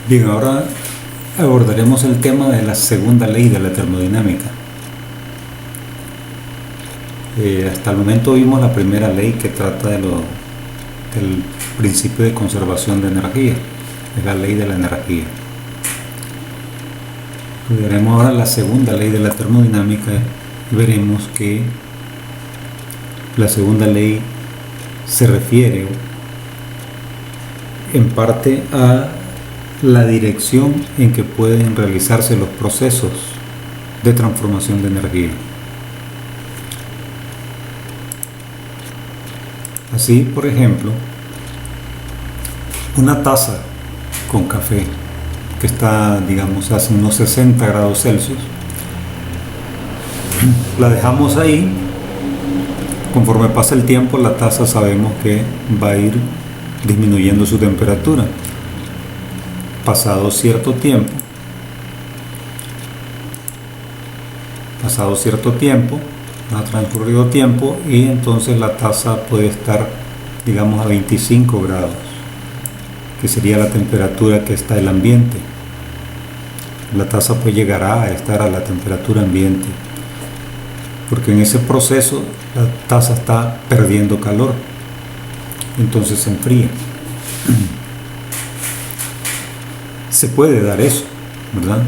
Bien, ahora abordaremos el tema de la segunda ley de la termodinámica. Hasta el momento vimos la primera ley que trata del principio de conservación de energía, es la ley de la energía. Veremos ahora la segunda ley de la termodinámica y veremos que la segunda ley se refiere en parte a la dirección en que pueden realizarse los procesos de transformación de energía. Así, por ejemplo, una taza con café que está, digamos, a unos 60 grados Celsius, la dejamos ahí. Conforme pasa el tiempo, la taza sabemos que va a ir disminuyendo su temperatura. Pasado cierto tiempo, ha transcurrido tiempo y entonces la taza puede estar, digamos, a 25 grados, que sería la temperatura que está el ambiente. La taza pues llegará a estar a la temperatura ambiente, porque en ese proceso la taza está perdiendo calor, entonces se enfría. Se puede dar eso, ¿verdad?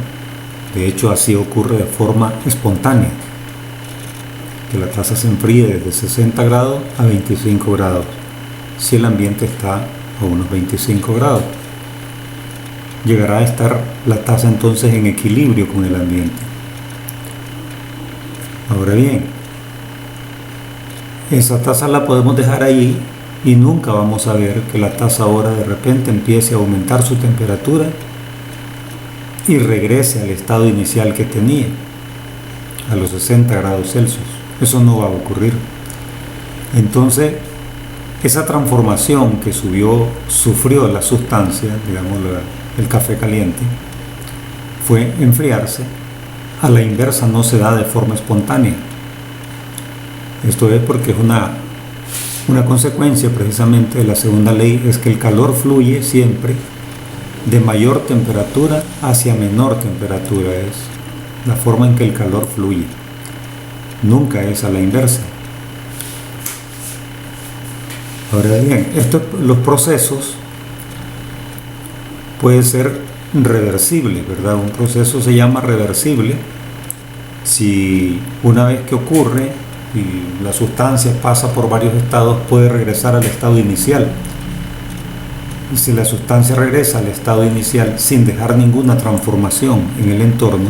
De hecho, así ocurre de forma espontánea, que la taza se enfríe desde 60 grados a 25 grados, si el ambiente está a unos 25 grados. Llegará a estar la taza entonces en equilibrio con el ambiente. Ahora bien, esa taza la podemos dejar ahí y nunca vamos a ver que la taza ahora de repente empiece a aumentar su temperatura y regrese al estado inicial que tenía, a los 60 grados Celsius. Eso no va a ocurrir. Entonces, esa transformación que sufrió la sustancia, digamos el café caliente, fue enfriarse. A la inversa no se da de forma espontánea. Esto es porque es una consecuencia precisamente de la segunda ley, es que el calor fluye siempre de mayor temperatura hacia menor temperatura. Es la forma en que el calor fluye, nunca es a la inversa. Ahora bien, los procesos pueden ser reversibles, ¿verdad? Un proceso se llama reversible si una vez que ocurre y la sustancia pasa por varios estados, puede regresar al estado inicial. Y si la sustancia regresa al estado inicial sin dejar ninguna transformación en el entorno,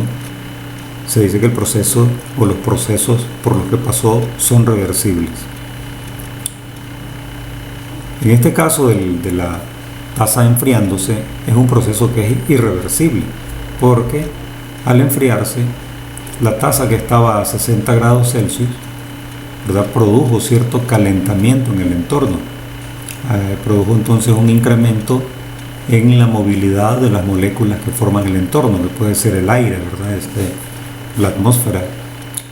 se dice que el proceso o los procesos por los que pasó son reversibles. En este caso de la taza enfriándose, es un proceso que es irreversible, porque al enfriarse, la taza que estaba a 60 grados Celsius, ¿verdad?, produjo cierto calentamiento en el entorno. Produjo entonces un incremento en la movilidad de las moléculas que forman el entorno, que puede ser el aire, ¿verdad?, la atmósfera.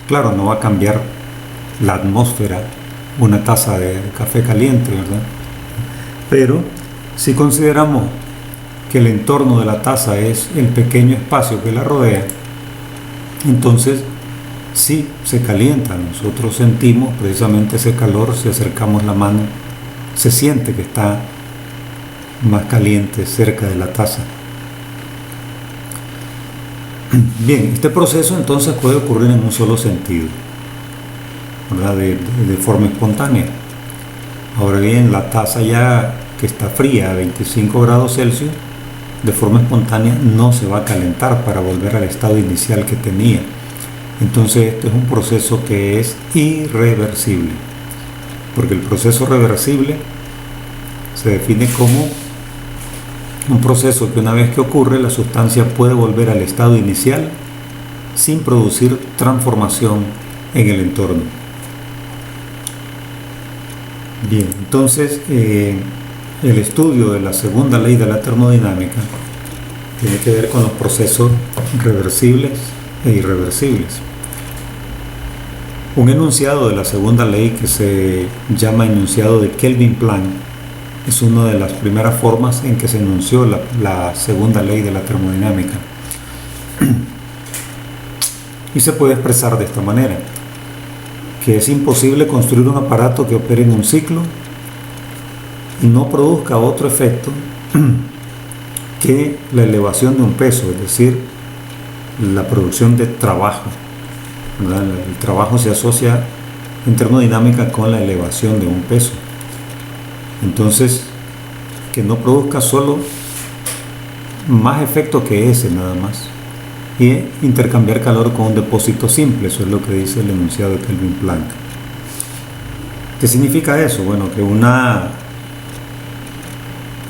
Claro, no va a cambiar la atmósfera una taza de café caliente, ¿verdad? Pero si consideramos que el entorno de la taza es el pequeño espacio que la rodea, entonces sí se calienta. Nosotros sentimos precisamente ese calor si acercamos la mano. Se siente que está más caliente cerca de la taza. Bien, este proceso entonces puede ocurrir en un solo sentido, ¿verdad?, de forma espontánea. Ahora bien, la taza ya que está fría a 25 grados Celsius, de forma espontánea no se va a calentar para volver al estado inicial que tenía. Entonces este es un proceso que es irreversible, porque el proceso reversible se define como un proceso que una vez que ocurre, la sustancia puede volver al estado inicial sin producir transformación en el entorno. Bien, entonces el estudio de la segunda ley de la termodinámica tiene que ver con los procesos reversibles e irreversibles. Un enunciado de la segunda ley, que se llama enunciado de Kelvin-Planck, Es una de las primeras formas en que se enunció la segunda ley de la termodinámica. Y se puede expresar de esta manera, que es imposible construir un aparato que opere en un ciclo y no produzca otro efecto que la elevación de un peso, es decir, la producción de trabajo, ¿verdad? El trabajo se asocia en termodinámica con la elevación de un peso. Entonces, que no produzca solo más efecto que ese nada más, y intercambiar calor con un depósito simple. Eso es lo que dice el enunciado de Kelvin Planck. ¿Qué significa eso? Bueno, que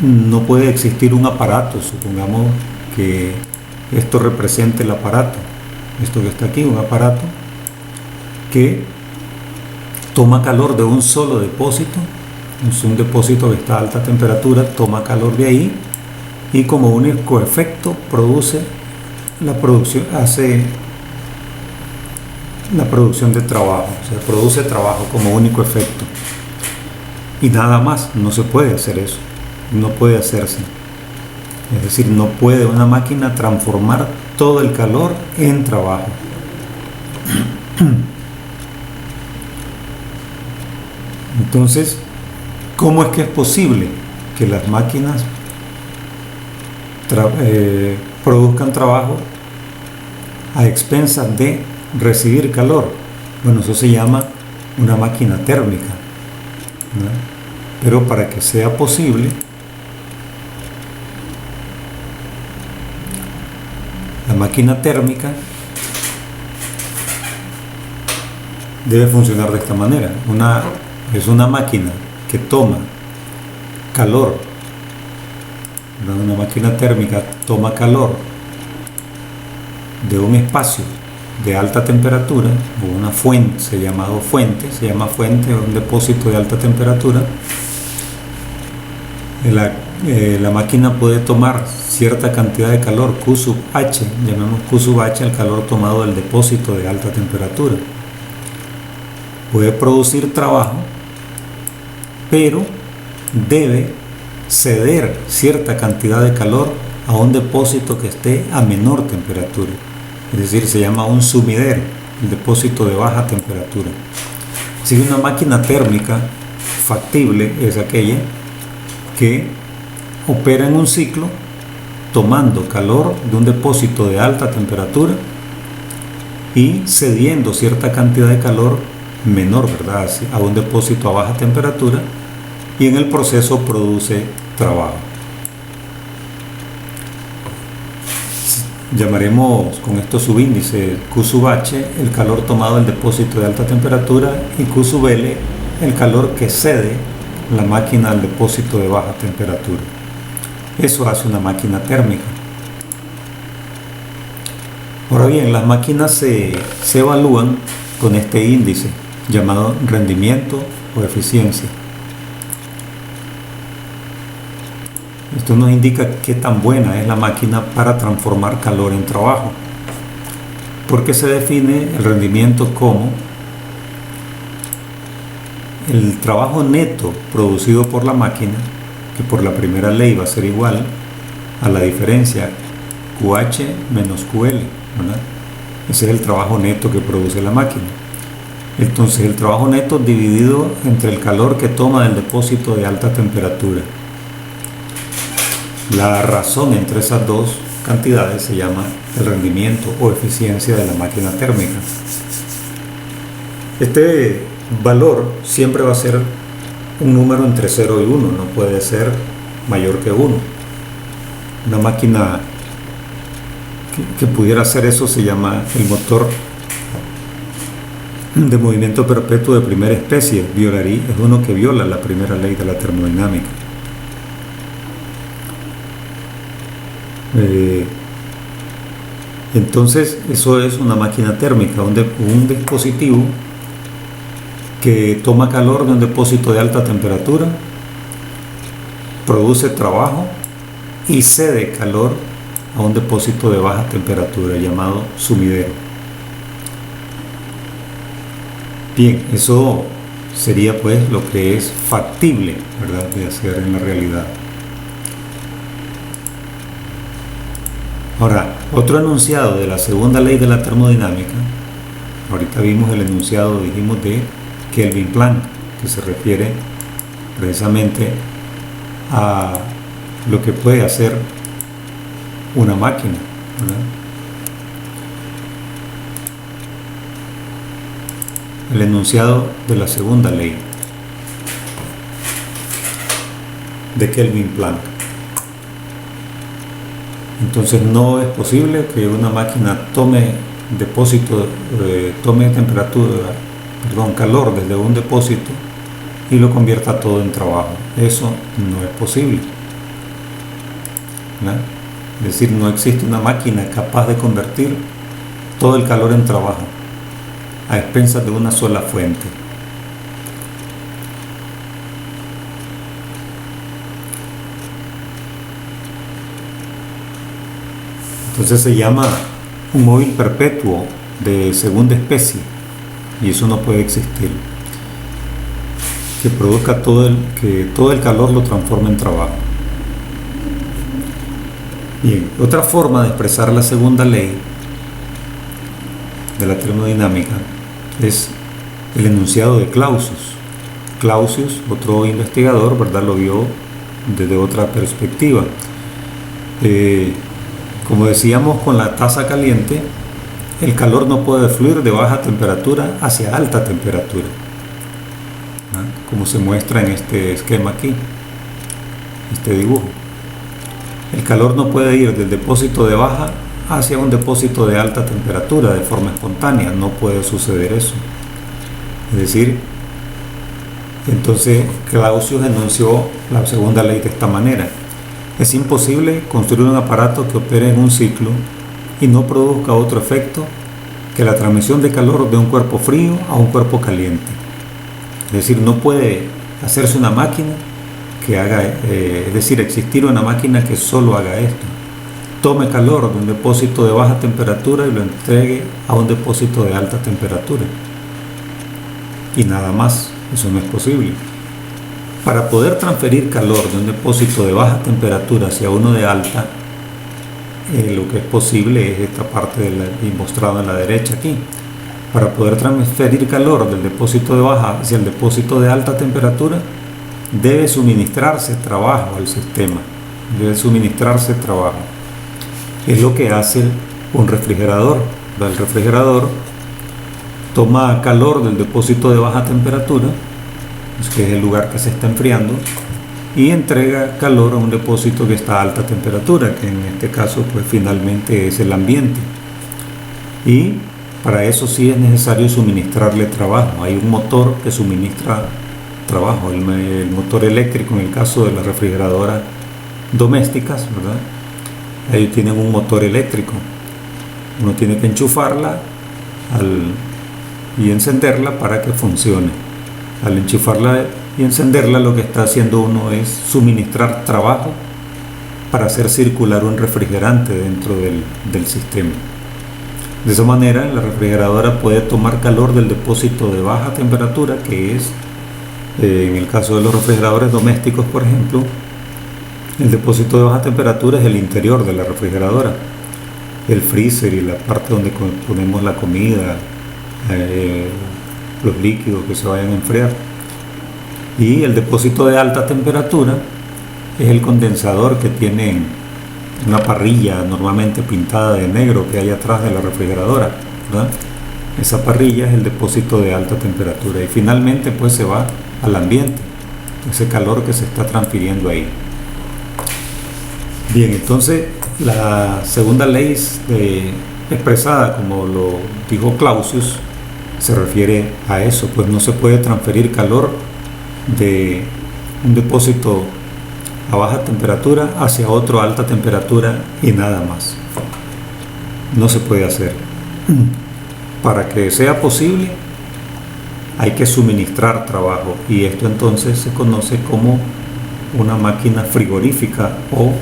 no puede existir un aparato, supongamos que esto represente el aparato, esto que está aquí, un aparato que toma calor de un solo depósito. Es un depósito que está a alta temperatura, toma calor de ahí y como único efecto hace la producción de trabajo, o sea, produce trabajo como único efecto y nada más. No se puede hacer eso, no puede hacerse. Es decir, no puede una máquina transformar todo el calor en trabajo. Entonces, ¿cómo es que es posible que las máquinas produzcan trabajo a expensas de recibir calor? Bueno, eso se llama una máquina térmica, ¿no? Pero para que sea posible, la máquina térmica debe funcionar de esta manera. Es una máquina que toma calor, una máquina térmica toma calor de un espacio de alta temperatura, o una fuente, se llama fuente, o un depósito de alta temperatura. La máquina puede tomar cierta cantidad de calor, Q sub H, llamemos Q sub H al calor tomado del depósito de alta temperatura. Puede producir trabajo, pero debe ceder cierta cantidad de calor a un depósito que esté a menor temperatura. Es decir, se llama un sumidero, el depósito de baja temperatura. Así que una máquina térmica factible es aquella que opera en un ciclo tomando calor de un depósito de alta temperatura y cediendo cierta cantidad de calor menor, ¿verdad?, a un depósito a baja temperatura, y en el proceso produce trabajo. Llamaremos con estos subíndices Q sub H el calor tomado del depósito de alta temperatura y Q sub L el calor que cede la máquina al depósito de baja temperatura. Eso hace una máquina térmica. Ahora bien, las máquinas se evalúan con este índice llamado rendimiento o eficiencia. Esto nos indica qué tan buena es la máquina para transformar calor en trabajo, porque se define el rendimiento como el trabajo neto producido por la máquina, que por la primera ley va a ser igual a la diferencia QH menos QL, ¿verdad? Ese es el trabajo neto que produce la máquina. Entonces, el trabajo neto dividido entre el calor que toma del depósito de alta temperatura. La razón entre esas dos cantidades se llama el rendimiento o eficiencia de la máquina térmica. Este valor siempre va a ser un número entre 0 y 1, no puede ser mayor que 1. Una máquina que pudiera hacer eso se llama el motor de movimiento perpetuo de primera especie. Es uno que viola la primera ley de la termodinámica. Entonces, eso es una máquina térmica, un dispositivo que toma calor de un depósito de alta temperatura, produce trabajo y cede calor a un depósito de baja temperatura llamado sumidero. Bien, eso sería pues lo que es factible, ¿verdad?, de hacer en la realidad. Ahora, otro enunciado de la segunda ley de la termodinámica, ahorita vimos el enunciado, dijimos, de Kelvin Planck, que se refiere precisamente a lo que puede hacer una máquina, ¿verdad? El enunciado de la segunda ley de Kelvin Planck. Entonces no es posible que una máquina tome calor desde un depósito y lo convierta todo en trabajo. Eso no es posible, ¿verdad? Es decir, no existe una máquina capaz de convertir todo el calor en trabajo a expensas de una sola fuente. Entonces se llama un móvil perpetuo de segunda especie, y eso no puede existir, que produzca que todo el calor lo transforme en trabajo. Bien, otra forma de expresar la segunda ley de la termodinámica es el enunciado de Clausius. Clausius, otro investigador, ¿verdad?, lo vio desde otra perspectiva. Como decíamos, con la taza caliente, el calor no puede fluir de baja temperatura hacia alta temperatura, ¿ah?, como se muestra en este esquema aquí, este dibujo. El calor no puede ir del depósito de baja hacia un depósito de alta temperatura de forma espontánea, no puede suceder eso. Es decir, entonces Clausius enunció la segunda ley de esta manera: es imposible construir un aparato que opere en un ciclo y no produzca otro efecto que la transmisión de calor de un cuerpo frío a un cuerpo caliente. Es decir, no puede hacerse una máquina que haga, es decir, existir una máquina que solo haga esto: tome calor de un depósito de baja temperatura y lo entregue a un depósito de alta temperatura. Y nada más, eso no es posible. Para poder transferir calor de un depósito de baja temperatura hacia uno de alta, lo que es posible es esta parte mostrada a la derecha aquí. Para poder transferir calor del depósito de baja hacia el depósito de alta temperatura, debe suministrarse trabajo al sistema, debe suministrarse trabajo. Es lo que hace un refrigerador. El refrigerador toma calor del depósito de baja temperatura, que es el lugar que se está enfriando, y entrega calor a un depósito que está a alta temperatura, que en este caso pues finalmente es el ambiente. Y para eso sí es necesario suministrarle trabajo. Hay un motor que suministra trabajo, el motor eléctrico en el caso de las refrigeradoras domésticas, ¿verdad? Ellos tienen un motor eléctrico. Uno tiene que enchufarla y encenderla para que funcione. Al enchufarla y encenderla, lo que está haciendo uno es suministrar trabajo para hacer circular un refrigerante dentro del sistema. De esa manera, la refrigeradora puede tomar calor del depósito de baja temperatura, que es, en el caso de los refrigeradores domésticos, por ejemplo, el depósito de baja temperatura es el interior de la refrigeradora, el freezer y la parte donde ponemos la comida, los líquidos que se vayan a enfriar. Y el depósito de alta temperatura es el condensador que tiene una parrilla normalmente pintada de negro que hay atrás de la refrigeradora, ¿verdad? Esa parrilla es el depósito de alta temperatura y finalmente pues se va al ambiente, ese calor que se está transfiriendo ahí. Bien, entonces la segunda ley expresada como lo dijo Clausius se refiere a eso, pues no se puede transferir calor de un depósito a baja temperatura hacia otro a alta temperatura y nada más. No se puede hacer. Para que sea posible hay que suministrar trabajo, y esto entonces se conoce como una máquina frigorífica o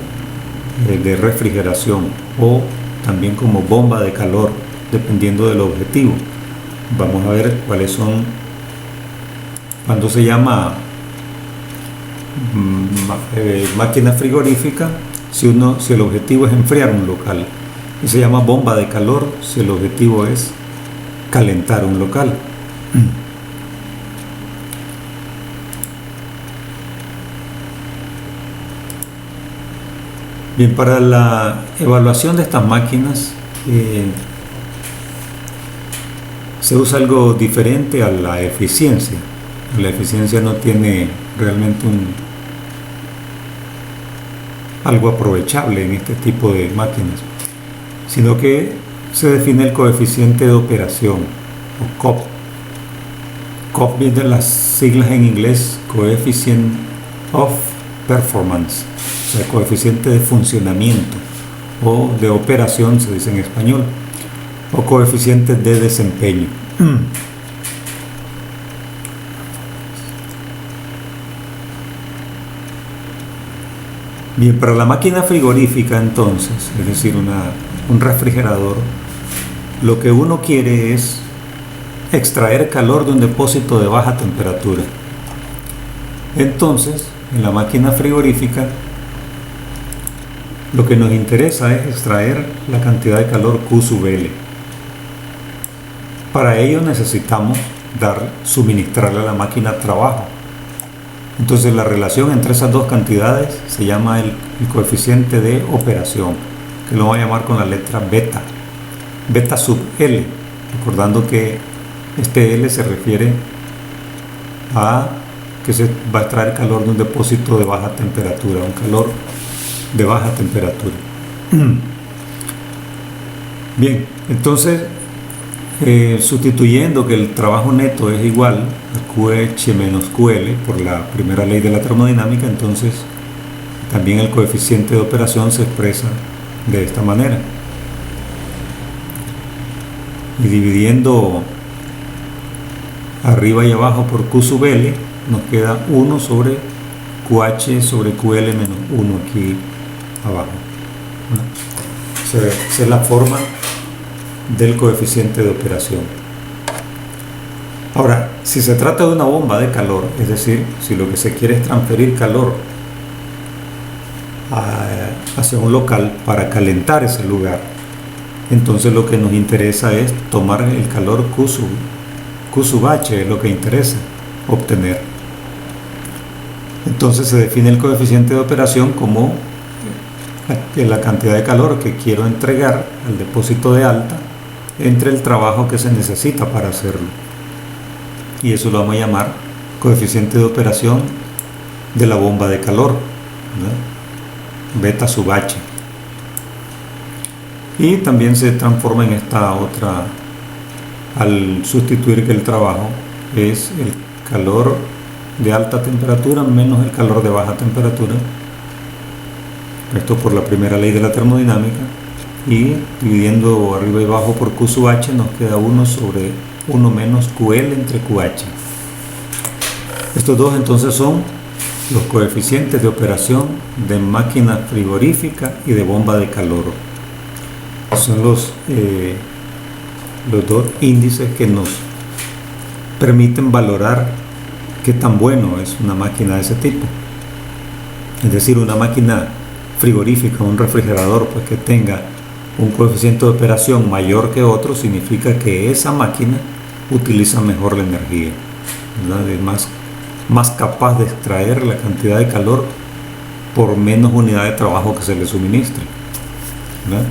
de refrigeración, o también como bomba de calor, dependiendo del objetivo. Vamos a ver cuáles son cuando se llama máquina frigorífica si el objetivo es enfriar un local, y se llama bomba de calor si el objetivo es calentar un local. Bien, para la evaluación de estas máquinas se usa algo diferente a la eficiencia. La eficiencia no tiene realmente algo aprovechable en este tipo de máquinas, sino que se define el coeficiente de operación, o COP. COP viene de las siglas en inglés Coefficient of Performance, o sea, coeficiente de funcionamiento o de operación, se dice en español, o coeficiente de desempeño. Bien, para la máquina frigorífica entonces, es decir, un refrigerador, lo que uno quiere es extraer calor de un depósito de baja temperatura. Entonces, en la máquina frigorífica, lo que nos interesa es extraer la cantidad de calor Q sub L. Para ello necesitamos suministrarle a la máquina trabajo. Entonces la relación entre esas dos cantidades se llama el coeficiente de operación, que lo vamos a llamar con la letra beta, beta sub L, recordando que este L se refiere a que se va a extraer calor de un depósito de baja temperatura, un calor de baja temperatura. Bien, entonces sustituyendo que el trabajo neto es igual a QH menos QL por la primera ley de la termodinámica, entonces también el coeficiente de operación se expresa de esta manera. Y dividiendo arriba y abajo por Q sub L, nos queda 1 sobre QH sobre QL menos 1 aquí abajo. Esa es la forma del coeficiente de operación. Ahora, si se trata de una bomba de calor, es decir, si lo que se quiere es transferir calor hacia un local para calentar ese lugar, entonces lo que nos interesa es tomar el calor Q sub H, es lo que interesa obtener. Entonces se define el coeficiente de operación como la cantidad de calor que quiero entregar al depósito de alta entre el trabajo que se necesita para hacerlo, y eso lo vamos a llamar coeficiente de operación de la bomba de calor, ¿no? Beta sub H. Y también se transforma en esta otra al sustituir que el trabajo es el calor de alta temperatura menos el calor de baja temperatura, esto por la primera ley de la termodinámica, y dividiendo arriba y abajo por Q sub H nos queda 1 sobre 1 menos QL entre QH. Estos dos entonces son los coeficientes de operación de máquina frigorífica y de bomba de calor. Son los dos índices que nos permiten valorar qué tan bueno es una máquina de ese tipo. Es decir, una máquina frigorífica, un refrigerador, pues que tenga un coeficiente de operación mayor que otro, significa que esa máquina utiliza mejor la energía, ¿verdad? Es más capaz de extraer la cantidad de calor por menos unidad de trabajo que se le suministre, ¿verdad?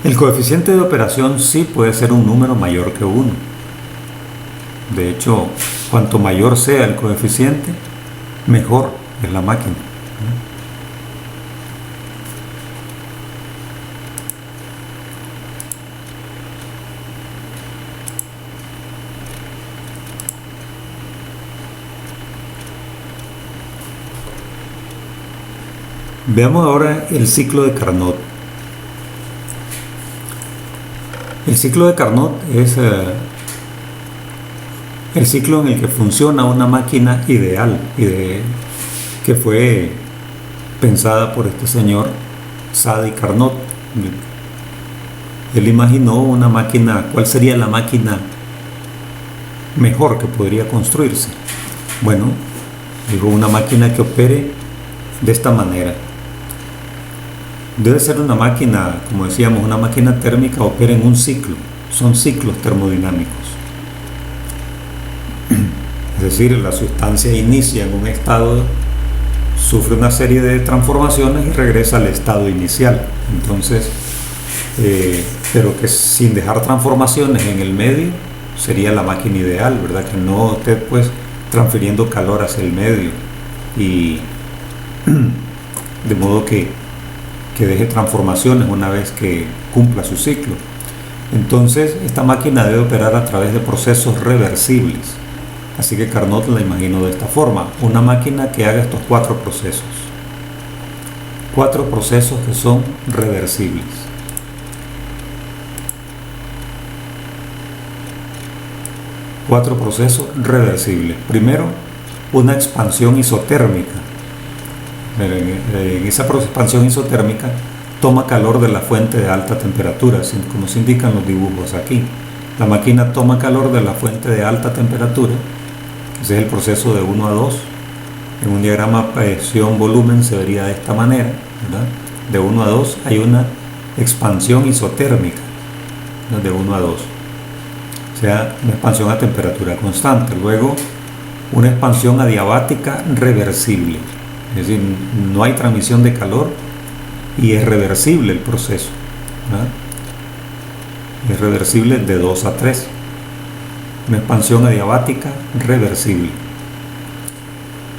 El coeficiente de operación sí puede ser un número mayor que 1. De hecho, cuanto mayor sea el coeficiente, mejor es la máquina. Veamos ahora el ciclo de Carnot. El ciclo de Carnot es el ciclo en el que funciona una máquina ideal que fue pensada por este señor Sadi Carnot. Él imaginó una máquina. ¿Cuál sería la máquina mejor que podría construirse? Bueno, digo, una máquina que opere de esta manera. Debe ser una máquina, como decíamos, una máquina térmica opera en un ciclo. Son ciclos termodinámicos. Es decir, la sustancia inicia en un estado, sufre una serie de transformaciones y regresa al estado inicial. Entonces, pero que sin dejar transformaciones en el medio, sería la máquina ideal, ¿verdad? Que no esté pues transfiriendo calor hacia el medio y de modo que deje transformaciones una vez que cumpla su ciclo. Entonces, esta máquina debe operar a través de procesos reversibles. Así que Carnot la imagino de esta forma: una máquina que haga estos 4 procesos. 4 procesos que son reversibles. Cuatro procesos reversibles. Primero, una expansión isotérmica. En esa expansión isotérmica toma calor de la fuente de alta temperatura, como se indican los dibujos aquí. La máquina toma calor de la fuente de alta temperatura. Ese es el proceso de 1 a 2. En un diagrama presión-volumen se vería de esta manera, ¿verdad? De 1 a 2 hay una expansión isotérmica, ¿no? De 1 a 2. O sea, una expansión a temperatura constante. Luego, una expansión adiabática reversible. Es decir, no hay transmisión de calor y es reversible el proceso, ¿verdad? Es reversible de 2 a 3. Una expansión adiabática reversible.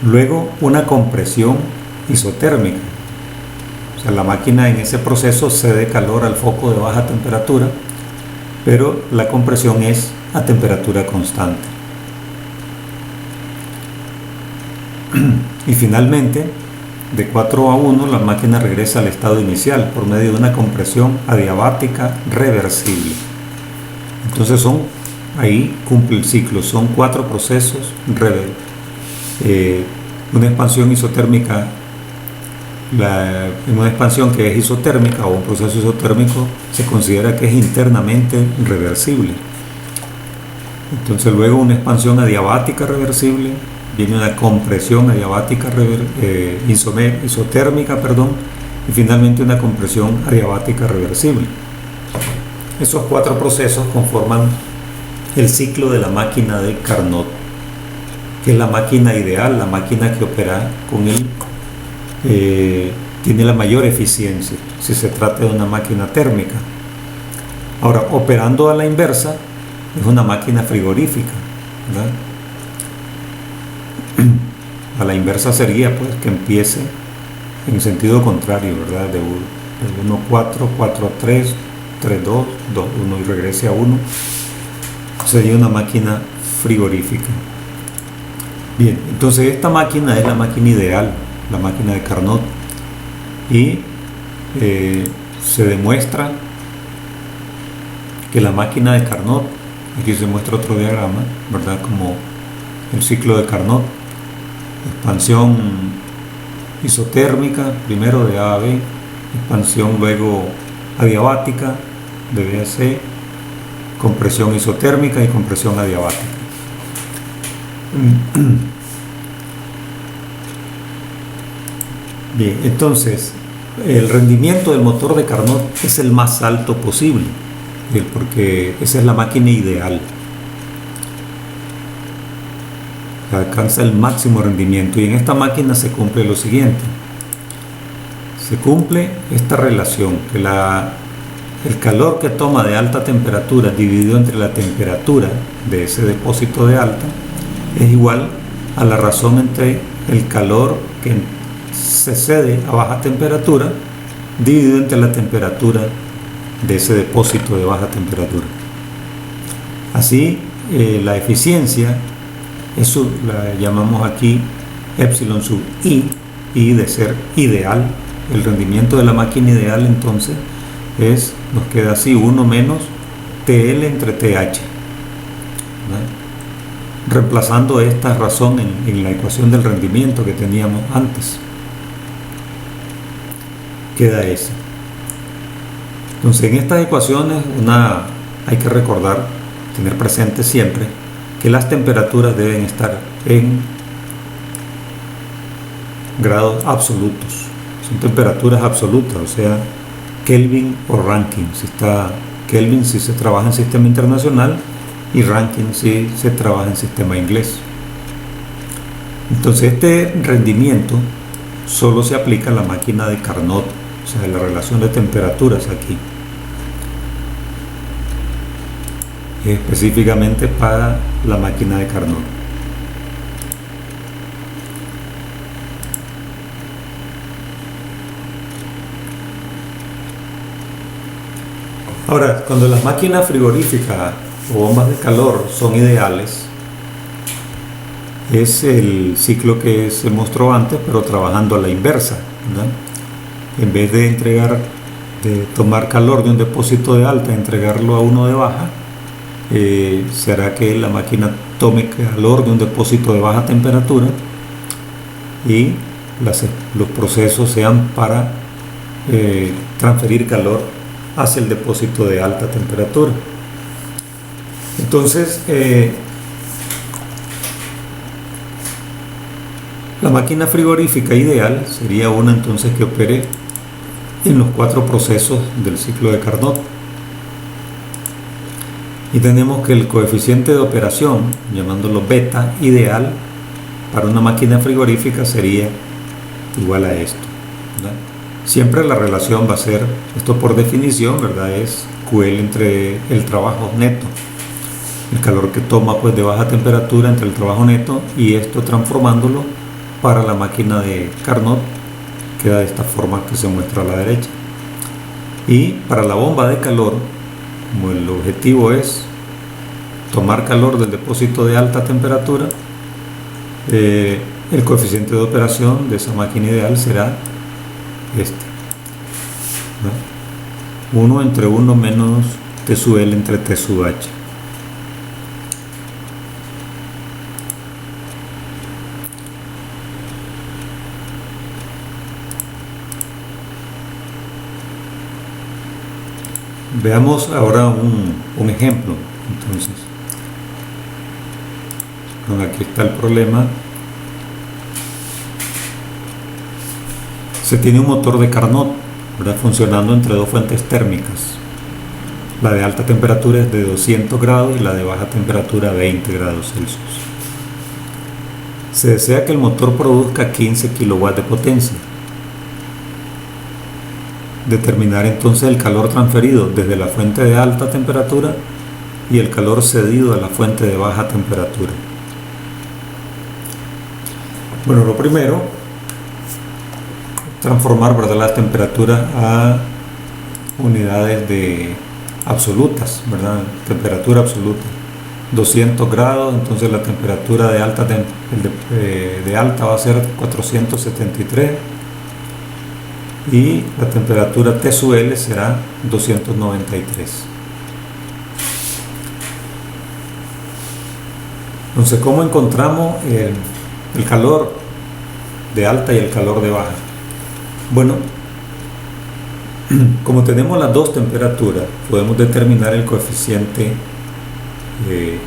Luego, una compresión isotérmica. O sea, la máquina en ese proceso cede calor al foco de baja temperatura, pero la compresión es a temperatura constante. Y finalmente, de 4 a 1, la máquina regresa al estado inicial por medio de una compresión adiabática reversible. Entonces ahí cumple el ciclo, son 4 procesos una expansión isotérmica. En una expansión que es isotérmica o un proceso isotérmico se considera que es internamente reversible. Entonces luego una expansión adiabática reversible, viene una compresión adiabática isotérmica, y finalmente una compresión adiabática reversible. Esos 4 procesos conforman el ciclo de la máquina de Carnot, que es la máquina ideal, la máquina que opera con él. Tiene la mayor eficiencia si se trata de una máquina térmica. Ahora, operando a la inversa, es una máquina frigorífica, ¿verdad? A la inversa sería pues que empiece en sentido contrario, ¿verdad? De 1 a 4, 4 a 3, 3 a 2, 2 a 1 y regrese a 1. Sería una máquina frigorífica. Bien, entonces esta máquina es la máquina ideal, la máquina de Carnot, y se demuestra que la máquina de Carnot, aquí se muestra otro diagrama, ¿verdad? Como el ciclo de Carnot: expansión isotérmica primero de A a B, expansión luego adiabática de B a C, compresión isotérmica y compresión adiabática. Bien, entonces el rendimiento del motor de Carnot es el más alto posible, porque esa es la máquina ideal. Alcanza el máximo rendimiento, y en esta máquina se cumple lo siguiente: se cumple esta relación, que el calor que toma de alta temperatura dividido entre la temperatura de ese depósito de alta es igual a la razón entre el calor que se cede a baja temperatura dividido entre la temperatura de ese depósito de baja temperatura. Así, la eficiencia, eso la llamamos aquí epsilon sub i de ser ideal. El rendimiento de la máquina ideal entonces nos queda así: 1 menos TL entre TH, ¿verdad? Reemplazando esta razón en la ecuación del rendimiento que teníamos antes, queda esa. Entonces, en estas ecuaciones hay que recordar, tener presente siempre, que las temperaturas deben estar en grados absolutos. Son temperaturas absolutas, o sea, Kelvin o Rankine. Si está Kelvin si se trabaja en sistema internacional y Rankine si se trabaja en sistema inglés. Entonces este rendimiento solo se aplica a la máquina de Carnot, o sea, la relación de temperaturas aquí, específicamente para la máquina de Carnot. Ahora, cuando las máquinas frigoríficas o bombas de calor son ideales, es el ciclo que se mostró antes, pero trabajando a la inversa, ¿verdad? En vez de tomar calor de un depósito de alta y entregarlo a uno de baja, se hará que la máquina tome calor de un depósito de baja temperatura y los procesos sean para transferir calor hacia el depósito de alta temperatura. Entonces, la máquina frigorífica ideal sería una entonces que opere en los 4 procesos del ciclo de Carnot. Y tenemos que el coeficiente de operación, llamándolo beta ideal, para una máquina frigorífica sería igual a esto, ¿verdad? Siempre la relación va a ser, esto por definición, ¿verdad? Es QL entre el trabajo neto, el calor que toma pues de baja temperatura entre el trabajo neto, y esto transformándolo para la máquina de Carnot queda de esta forma que se muestra a la derecha. Y para la bomba de calor, como el objetivo es tomar calor del depósito de alta temperatura, el coeficiente de operación de esa máquina ideal será este, ¿no? 1 entre 1 menos T sub L entre T sub H. Veamos ahora un ejemplo. Entonces, aquí está el problema. Se tiene un motor de Carnot, ¿verdad?, funcionando entre 2 fuentes térmicas. La de alta temperatura es de 200 grados y la de baja temperatura 20 grados Celsius. Se desea que el motor produzca 15 kilowatts de potencia. Determinar entonces el calor transferido desde la fuente de alta temperatura y el calor cedido a la fuente de baja temperatura. Bueno, lo primero, transformar, ¿verdad?, las temperaturas a unidades absolutas, ¿verdad? Temperatura absoluta. 200 grados, entonces la temperatura de alta, de alta va a ser 473. Y la temperatura T sub L será 293. Entonces, ¿cómo encontramos el calor de alta y el calor de baja? Bueno, como tenemos las dos temperaturas, podemos determinar el coeficiente es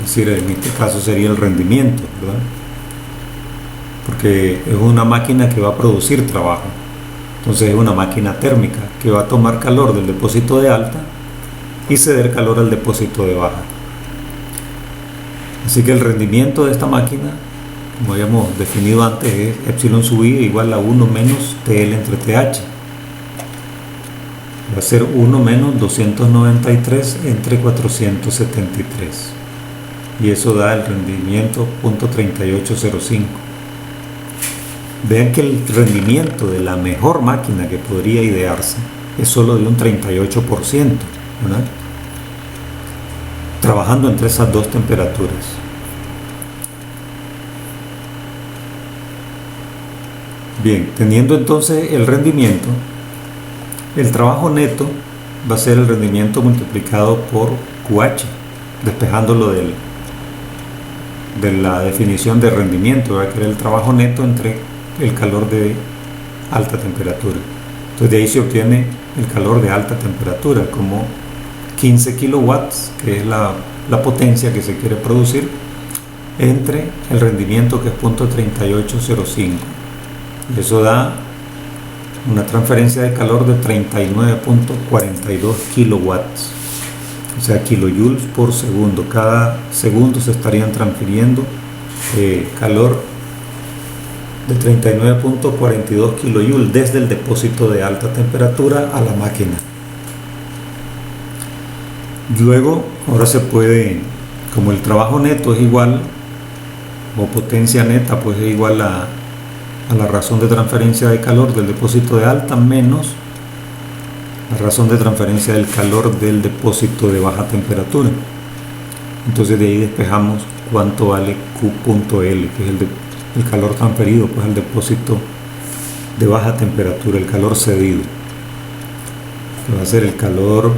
decir, en este caso sería el rendimiento, ¿verdad?, porque es una máquina que va a producir trabajo. Entonces es una máquina térmica que va a tomar calor del depósito de alta y ceder calor al depósito de baja. Así que el rendimiento de esta máquina, como habíamos definido antes, es epsilon sub i igual a 1 menos TL entre TH. Va a ser 1 menos 293 entre 473. Y eso da el rendimiento .3805. Vean que el rendimiento de la mejor máquina que podría idearse es solo de un 38%, ¿verdad?, trabajando entre esas dos temperaturas. Bien, teniendo entonces el rendimiento, el trabajo neto va a ser el rendimiento multiplicado por QH, despejándolo de la definición de rendimiento, ¿verdad?, que era el trabajo neto entre el calor de alta temperatura. Entonces de ahí se obtiene el calor de alta temperatura como 15 kilowatts, que es la potencia que se quiere producir, entre el rendimiento, que es 0.3805. Y eso da una transferencia de calor de 39.42 kilowatts, o sea, kilojoules por segundo. Cada segundo se estarían transfiriendo calor de 39.42 kilojoules desde el depósito de alta temperatura a la máquina. Luego, ahora se puede, como el trabajo neto es igual, o potencia neta, pues es igual a la razón de transferencia de calor del depósito de alta menos la razón de transferencia del calor del depósito de baja temperatura. Entonces de ahí despejamos cuánto vale Q.L, que es el calor transferido pues al depósito de baja temperatura, el calor cedido, que va a ser el calor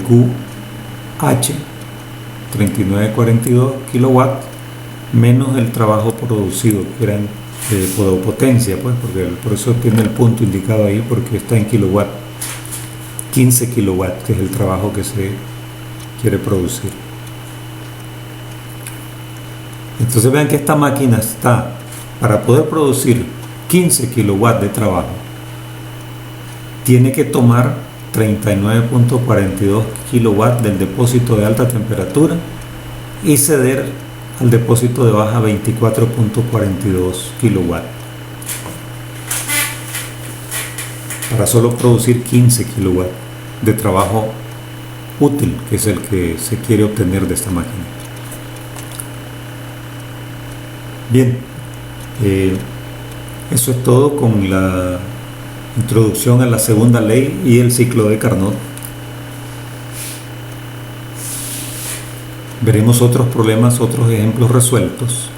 QH 3942 kilowatts menos el trabajo producido, que eran potencia, pues, porque por eso tiene el punto indicado ahí, porque está en kilowatt. 15 kilowatts, que es el trabajo que se quiere producir. Entonces vean que esta máquina está, para poder producir 15 kilowatts de trabajo, tiene que tomar 39.42 kilowatts del depósito de alta temperatura y ceder al depósito de baja 24.42 kilowatts para solo producir 15 kilowatts de trabajo útil, que es el que se quiere obtener de esta máquina. Bien, eso es todo con la introducción a la segunda ley y el ciclo de Carnot. Veremos otros problemas, otros ejemplos resueltos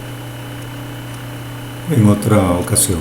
en otra ocasión.